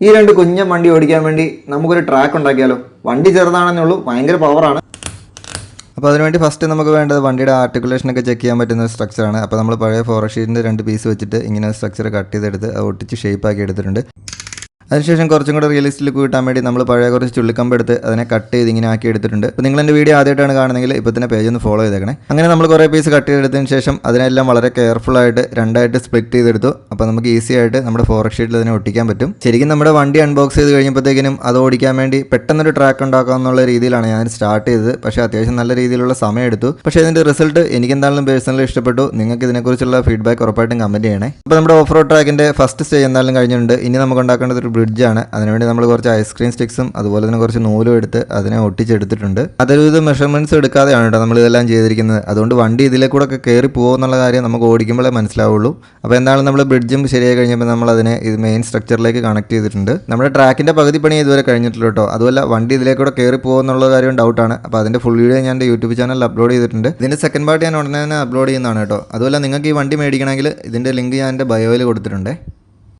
ഈ രണ്ട് കുഞ്ഞൻ വണ്ടി ഓടിക്കാൻ വേണ്ടി നമുക്കൊരു ട്രാക്ക് ഉണ്ടാക്കിയാലോ? വണ്ടി ചെറുതാണെന്നേ ഉള്ളൂ, ഭയങ്കര പവറാണ്. അപ്പോൾ അതിനുവേണ്ടി ഫസ്റ്റ് നമുക്ക് വേണ്ടത് വണ്ടിയുടെ ആർട്ടിക്കുലേഷനൊക്കെ ചെക്ക് ചെയ്യാൻ പറ്റുന്ന സ്ട്രക്ചറാണ്. അപ്പോൾ നമ്മൾ പഴയ ഫോറസ്റ്റ് ഷീറ്റിൻ്റെ 2 പീസ് വെച്ചിട്ട് ഇങ്ങനെ സ്ട്രക്ചർ കട്ട് ചെയ്തെടുത്ത് അത് ഒട്ടിച്ച് ഷേപ്പാക്കി എടുത്തിട്ടുണ്ട്. അതിനുശേഷം കുറച്ചും കൂടെ റിയലിസ്റ്റിൽ കിട്ടാൻ വേണ്ടി നമ്മൾ പഴയ കുറച്ച് ചുള്ളിക്കമ്പ് എടുത്ത് അതിനെ കട്ട് ചെയ്ത് ഇങ്ങനെ ആക്കി എടുത്തിട്ടുണ്ട്. അപ്പോൾ നിങ്ങൾ എൻ്റെ വീഡിയോ ആദ്യമായിട്ടാണ് കാണുന്നതെങ്കിൽ ഇപ്പോൾ തന്നെ പേജ് ഒന്ന് ഫോളോ ചെയ്തേക്കണേ. അങ്ങനെ നമ്മൾ കുറേ പീസ് കട്ട് ചെയ്തെടുത്തതിന് ശേഷം അതിനെല്ലാം വളരെ കെയർഫുള്ളായിട്ട് രണ്ടായിട്ട് സ്പ്ലിറ്റ് ചെയ്തെടുത്തു. അപ്പോൾ നമുക്ക് ഈസി ആയിട്ട് നമ്മുടെ ഫോറസ്റ്റ് ഷീറ്റിൽ അതിനെ ഒട്ടിക്കാൻ പറ്റും. ശരിക്കും നമ്മുടെ വണ്ടി അൺബോക്സ് ചെയ്ത് കഴിഞ്ഞപ്പോഴത്തേക്കിനും അത് ഓടിക്കാൻ വേണ്ടി പെട്ടെന്നൊരു ട്രാക്ക് ഉണ്ടാക്കുക എന്നുള്ള രീതിയിലാണ് ഞാൻ സ്റ്റാർട്ട് ചെയ്തത്. പക്ഷേ അത്യാവശ്യം നല്ല രീതിയിലുള്ള സമയം എടുത്തു. പക്ഷേ ഇതിൻ്റെ റിസൾട്ട് എനിക്ക് എന്തായാലും പേഴ്സണലി ഇഷ്ടപ്പെട്ടു. നിങ്ങൾക്ക് ഇതിനെക്കുറിച്ചുള്ള ഫീഡ്ബാക്ക് ഉറപ്പായിട്ടും കമൻറ്റ് ചെയ്യണേ. അപ്പോൾ നമ്മുടെ ഓഫ് റോഡ് ട്രാക്കിൻ്റെ ഫസ്റ്റ് സ്റ്റേജ് എന്തായാലും കഴിഞ്ഞിട്ടുണ്ട്. ഇനി നമുക്ക് ഉണ്ടാക്കേണ്ടത് ഒരു ബ്രിഡ്ജാണ്. അതിനുവേണ്ടി നമ്മൾ കുറച്ച് ഐസ്ക്രീം സ്റ്റിക്സും അതുപോലെ തന്നെ കുറച്ച് നൂലും എടുത്ത് അതിനെ ഒട്ടിച്ചെടുത്തിട്ടുണ്ട്. അതൊരു മെഷർമെൻറ്റ്സ് എടുക്കാതെയാണ് കേട്ടോ നമ്മൾ ഇതെല്ലാം ചെയ്തിരിക്കുന്നത്. അതുകൊണ്ട് വണ്ടി ഇതിലെ കൂടെ ഒക്കെ കയറി പോകുമെന്നുള്ള കാര്യം നമുക്ക് ഓടിക്കുമ്പോഴേ മനസ്സിലാവുള്ളൂ. അപ്പോൾ എന്തായാലും നമ്മൾ ബ്രിഡ്ജും ശരിയായി കഴിഞ്ഞപ്പോൾ നമ്മൾ അതിനെ ഇത് മെയിൻ സ്ട്രക്ചറിലേക്ക് കണക്ട് ചെയ്തിട്ടുണ്ട്. നമ്മുടെ ട്രാക്കിൻ്റെ പകുതി പണി ഇതുവരെ കഴിഞ്ഞിട്ടുള്ളൂ കേട്ടോ. അതുമല്ല വണ്ടി ഇതിലേക്കൂടെ കയറി പോകുമെന്നുള്ള കാര്യം ഡൗട്ടാണ്. അപ്പോൾ അതിൻ്റെ ഫുൾ വീഡിയോ ഞാൻ എൻ്റെ യൂട്യൂബ് ചാനലിൽ അപ്ലോഡ് ചെയ്തിട്ടുണ്ട്. ഇതിൻ്റെ സെക്കൻഡ് പാർട്ട് ഞാൻ ഉടനെ തന്നെ അപ്ലോഡ് ചെയ്യുന്നതാണ് കേട്ടോ. അതുമല്ല നിങ്ങൾക്ക് ഈ വണ്ടി മേടിക്കണമെങ്കിൽ ഇതിൻ്റെ ലിങ്ക് ഞാൻ എൻ്റെ ബയോയിൽ കൊടുത്തിട്ടുണ്ട്.